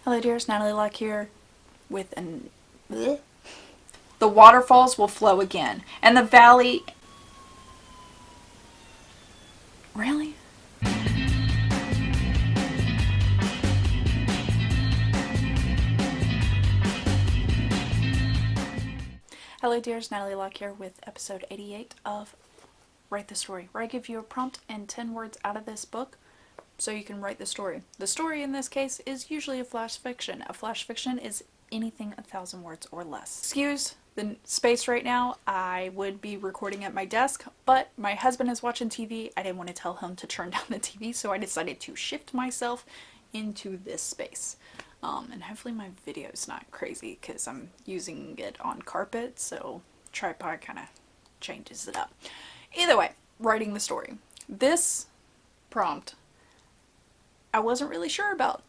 Hello dears, Natalie Locke here with an... Bleh. The waterfalls will flow again, and the valley... Really? Hello dears, Natalie Locke here with episode 88 of Write the Story, where I give you a prompt and 10 words out of this book so you can write the story. The story in this case is usually a flash fiction. A flash fiction is anything 1,000 words or less. Excuse the space right now. I would be recording at my desk, but my husband is watching TV. I didn't want to tell him to turn down the TV, so I decided to shift myself into this space. And hopefully my video is not crazy because I'm using it on carpet, so tripod kind of changes it up. Either way, writing the story. This prompt I wasn't really sure about,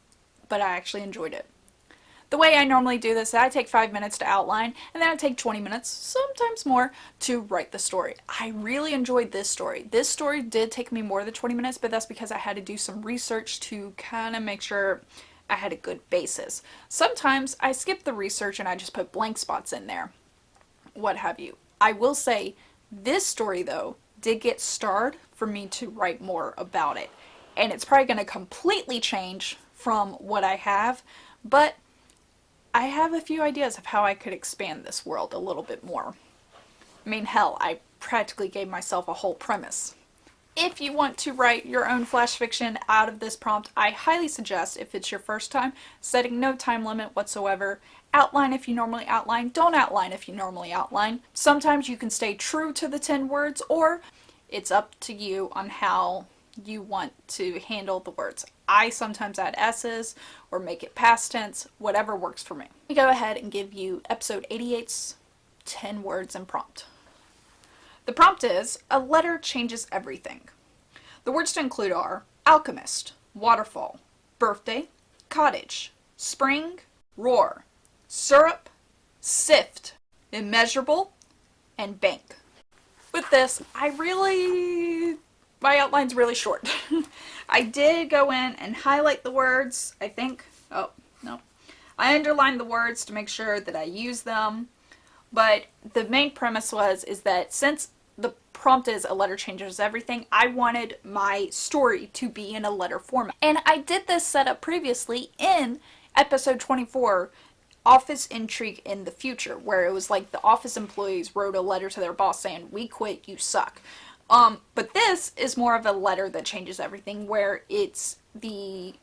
but I actually enjoyed it. The way I normally do this, I take 5 minutes to outline, and then I take 20 minutes, sometimes more, to write the story. I really enjoyed this story. This story did take me more than 20 minutes, but that's because I had to do some research to kind of make sure I had a good basis. Sometimes I skip the research and I just put blank spots in there, what have you. I will say, this story though, did get starred for me to write more about it. And it's probably going to completely change from what I have, but I have a few ideas of how I could expand this world a little bit more. I mean, hell, I practically gave myself a whole premise. If you want to write your own flash fiction out of this prompt, I highly suggest, if it's your first time, setting no time limit whatsoever. Outline if you normally outline. Don't outline if you normally outline. Sometimes you can stay true to the 10 words, or it's up to you on how you want to handle the words. I sometimes add S's or make it past tense, whatever works for me. Let me go ahead and give you episode 88's 10 words and prompt. The prompt is, a letter changes everything. The words to include are alchemist, waterfall, birthday, cottage, spring, roar, syrup, sift, immeasurable, and bank. With this, my outline's really short. I did go in and highlight the words, I think. Oh, no. I underlined the words to make sure that I use them. But the main premise is that since the prompt is a letter changes everything, I wanted my story to be in a letter format. And I did this setup previously in episode 24, Office Intrigue in the Future, where it was like the office employees wrote a letter to their boss saying, "We quit, you suck." But this is more of a letter that changes everything, where it's the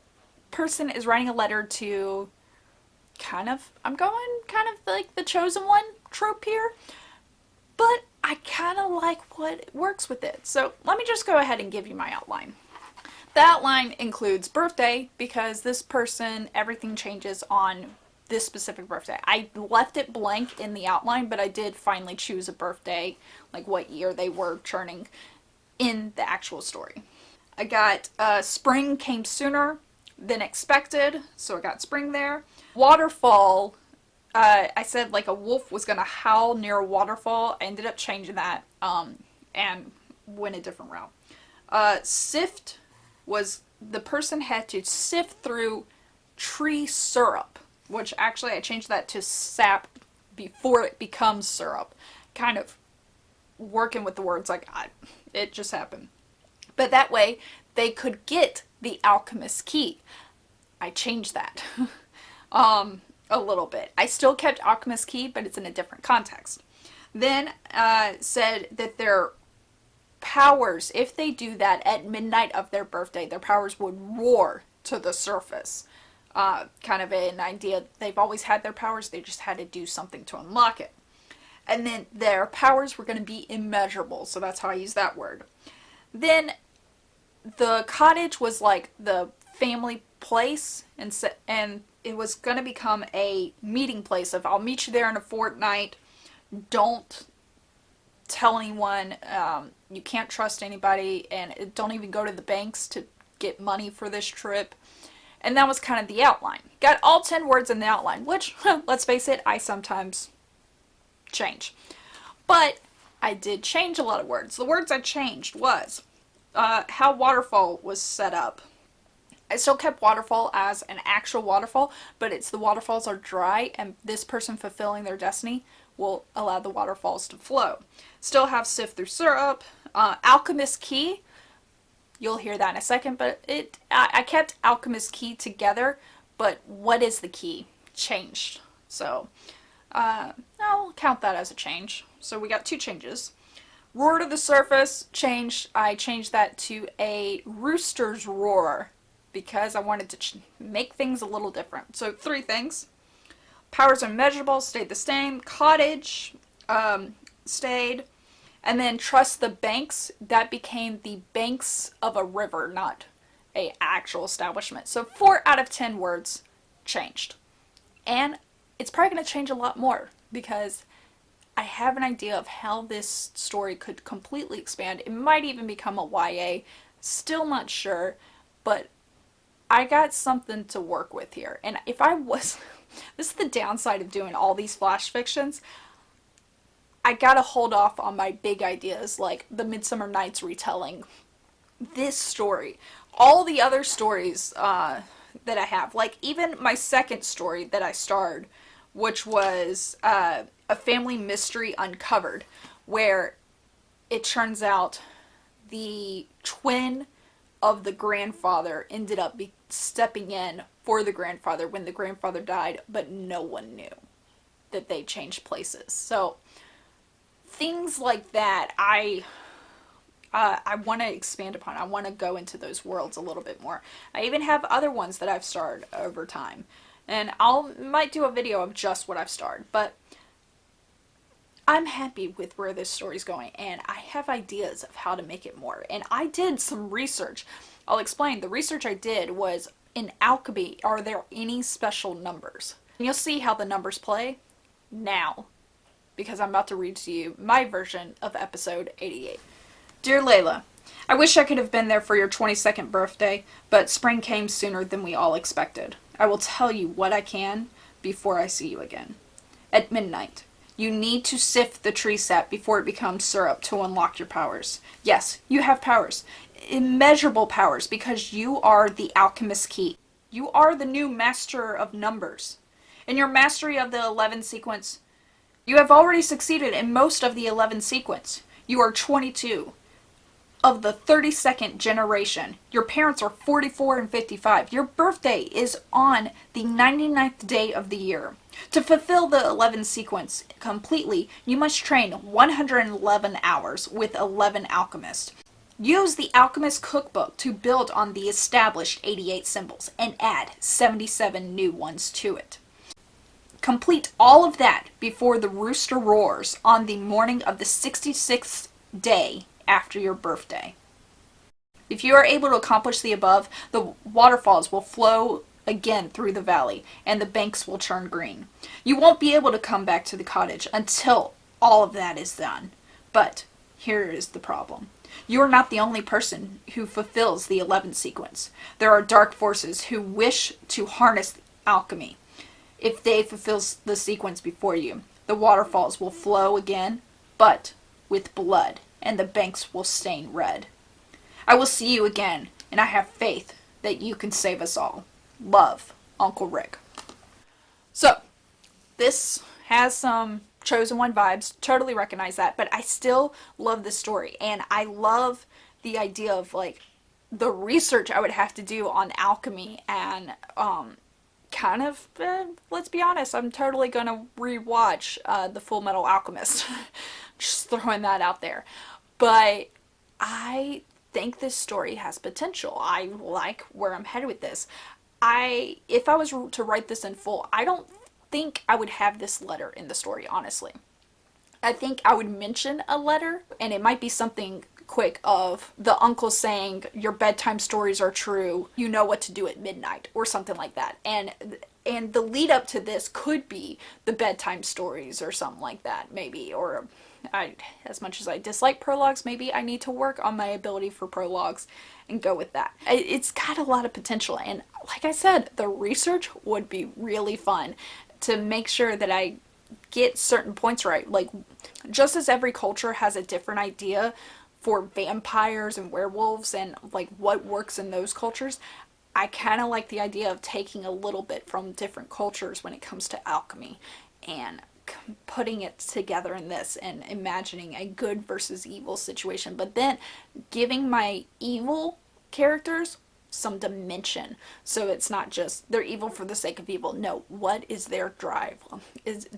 person is writing a letter to I'm going kind of like the chosen one trope here, but I kind of like what works with it. So let me just go ahead and give you my outline. The outline includes birthday, because this person, everything changes on this specific birthday. I left it blank in the outline, but I did finally choose a birthday, like what year they were turning in the actual story. I got spring came sooner than expected, so I got spring there. Waterfall, I said like a wolf was gonna howl near a waterfall. I ended up changing that and went a different route. Sift was the person had to sift through tree syrup, which actually I changed that to sap before it becomes syrup. Kind of working with the words, like it just happened. But that way they could get the alchemist's key. I changed that a little bit. I still kept alchemist's key, but it's in a different context. Then said that their powers, if they do that at midnight of their birthday, their powers would roar to the surface. Kind of an idea. They've always had their powers, they just had to do something to unlock it. And then their powers were going to be immeasurable, so that's how I use that word. Then the cottage was like the family place, and it was going to become a meeting place of, I'll meet you there in a fortnight, don't tell anyone, you can't trust anybody, and don't even go to the banks to get money for this trip. And that was kind of the outline. Got all 10 words in the outline, which, let's face it, I sometimes change. But I did change a lot of words. The words I changed was how waterfall was set up. I still kept waterfall as an actual waterfall, but it's the waterfalls are dry, and this person fulfilling their destiny will allow the waterfalls to flow. Still have sift through syrup, alchemist key. You'll hear that in a second, but I kept alchemist key together. But what is the key? Changed. So I'll count that as a change. So we got two changes. Roar to the surface changed. I changed that to a rooster's roar because I wanted to make things a little different. So three things. Powers unmeasurable stayed the same. Cottage stayed. And then trust the banks, that became the banks of a river, not a actual establishment. So 4 out of 10 words changed. And it's probably going to change a lot more because I have an idea of how this story could completely expand. It might even become a YA. Still not sure, but I got something to work with here. And if I was, this is the downside of doing all these flash fictions. I gotta hold off on my big ideas like the Midsummer Night's retelling. This story, all the other stories that I have, like even my second story that I starred, which was a family mystery uncovered, where it turns out the twin of the grandfather ended up stepping in for the grandfather when the grandfather died, but no one knew that they changed places. So things like that, I want to expand upon. I want to go into those worlds a little bit more. I even have other ones that I've starred over time, and might do a video of just what I've starred. But I'm happy with where this story's going, and I have ideas of how to make it more. And I did some research. I'll explain. The research I did was in alchemy. Are there any special numbers? And you'll see how the numbers play now, because I'm about to read to you my version of episode 88. Dear Layla, I wish I could have been there for your 22nd birthday, but spring came sooner than we all expected. I will tell you what I can before I see you again. At midnight, you need to sift the tree sap before it becomes syrup to unlock your powers. Yes, you have powers. Immeasurable powers, because you are the alchemist key. You are the new master of numbers. In your mastery of the 11 sequence, you have already succeeded in most of the 11 sequence. You are 22 of the 32nd generation. Your parents are 44 and 55. Your birthday is on the 99th day of the year. To fulfill the 11 sequence completely, you must train 111 hours with 11 alchemists. Use the alchemist cookbook to build on the established 88 symbols and add 77 new ones to it. Complete all of that before the rooster roars on the morning of the 66th day after your birthday. If you are able to accomplish the above, the waterfalls will flow again through the valley, and the banks will turn green. You won't be able to come back to the cottage until all of that is done. But here is the problem. You are not the only person who fulfills the 11th sequence. There are dark forces who wish to harness alchemy. If they fulfill the sequence before you, the waterfalls will flow again, but with blood, and the banks will stain red. I will see you again, and I have faith that you can save us all. Love, Uncle Rick. So, this has some Chosen One vibes. Totally recognize that, but I still love the story, and I love the idea of like the research I would have to do on alchemy and kind of, let's be honest, I'm totally gonna rewatch The Full Metal Alchemist. Just throwing that out there. But I think this story has potential. I like where I'm headed with this. If I was to write this in full, I don't think I would have this letter in the story, honestly. I think I would mention a letter, and it might be something quick of the uncle saying your bedtime stories are true, you know what to do at midnight, or something like that. And the lead up to this could be the bedtime stories or something like that, maybe. Or as much as I dislike prologues, maybe I need to work on my ability for prologues and go with that. It's got a lot of potential, and like I said, the research would be really fun to make sure that I get certain points right. Like, just as every culture has a different idea for vampires and werewolves and like what works in those cultures, I kind of like the idea of taking a little bit from different cultures when it comes to alchemy and putting it together in this and imagining a good versus evil situation, but then giving my evil characters some dimension, so it's not just they're evil for the sake of evil. No, what is their drive?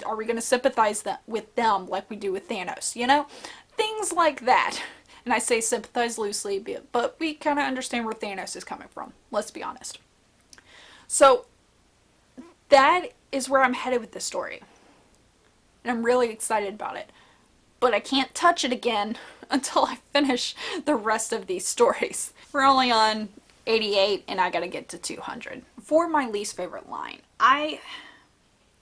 Are we going to sympathize with them like we do with Thanos, things like that. And I say sympathize loosely, but we kind of understand where Thanos is coming from, let's be honest. So that is where I'm headed with this story, and I'm really excited about it, but I can't touch it again until I finish the rest of these stories. We're only on 88 and I gotta get to 200. For my least favorite line, I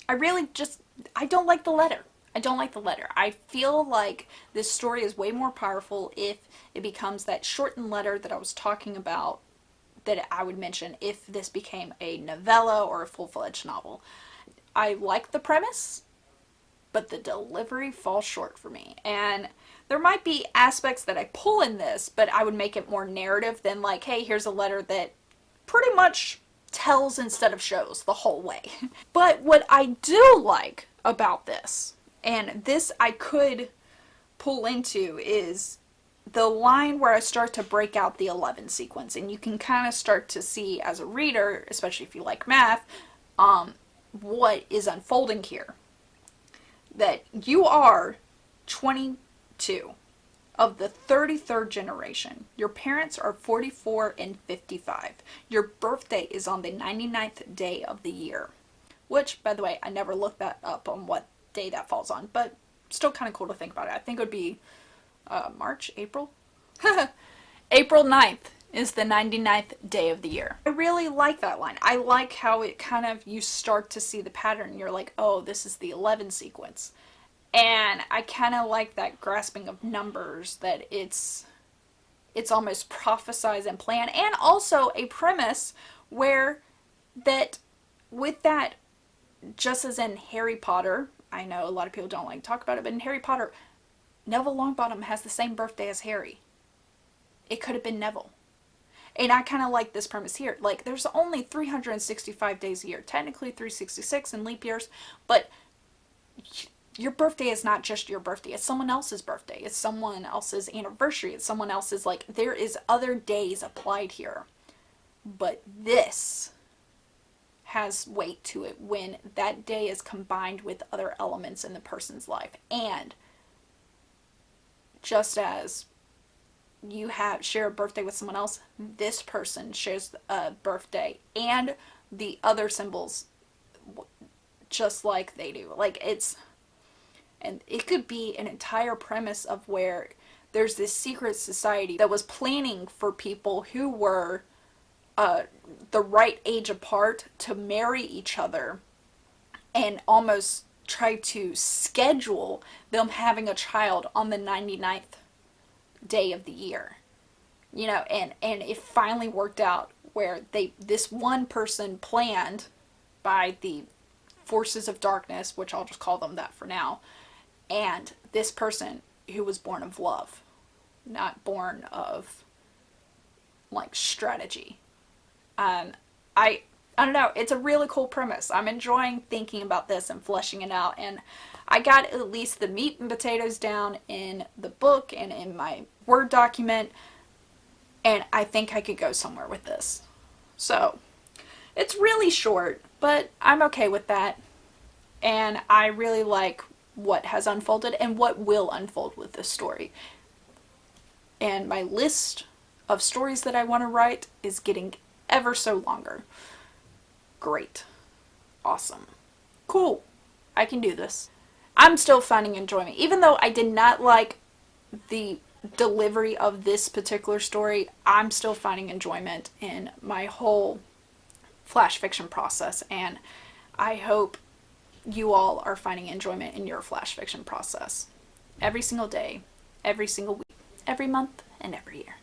really just, I don't like the letter. I don't like the letter. I feel like this story is way more powerful if it becomes that shortened letter that I was talking about, that I would mention if this became a novella or a full-fledged novel. I like the premise, but the delivery falls short for me. And there might be aspects that I pull in this, but I would make it more narrative than like, hey, here's a letter that pretty much tells instead of shows the whole way. But what I do like about this, and this I could pull into, is the line where I start to break out the 11 sequence, and you can kind of start to see as a reader, especially if you like math, what is unfolding here. That you are 22 of the 33rd generation. Your parents are 44 and 55. Your birthday is on the 99th day of the year. Which, by the way, I never looked that up on what day that falls on, but still kind of cool to think about it. I think it would be March, April? April 9th is the 99th day of the year. I really like that line. I like how it kind of, you start to see the pattern. You're like, oh, this is the 11 sequence. And I kind of like that grasping of numbers, that it's almost prophesize and plan, and also a premise where that, with that, just as in Harry Potter, I know a lot of people don't like to talk about it, but in Harry Potter, Neville Longbottom has the same birthday as Harry. It could have been Neville. And I kind of like this premise here. Like, there's only 365 days a year. Technically 366 in leap years. But your birthday is not just your birthday. It's someone else's birthday. It's someone else's anniversary. It's someone else's, like, there is other days applied here. But this has weight to it when that day is combined with other elements in the person's life. And just as you share a birthday with someone else, this person shares a birthday and the other symbols just like they do. Like, and it could be an entire premise of where there's this secret society that was planning for people who were the right age apart to marry each other, and almost try to schedule them having a child on the 99th day of the year, and it finally worked out where this one person planned by the forces of darkness, which I'll just call them that for now, and this person who was born of love, not born of like strategy. I don't know, it's a really cool premise. I'm enjoying thinking about this and fleshing it out, and I got at least the meat and potatoes down in the book and in my Word document, and I think I could go somewhere with this. So, it's really short, but I'm okay with that, and I really like what has unfolded and what will unfold with this story. And my list of stories that I want to write is getting ever so longer. Great. Awesome. Cool. I can do this. I'm still finding enjoyment. Even though I did not like the delivery of this particular story, I'm still finding enjoyment in my whole flash fiction process, and I hope you all are finding enjoyment in your flash fiction process. Every single day, every single week, every month, and every year.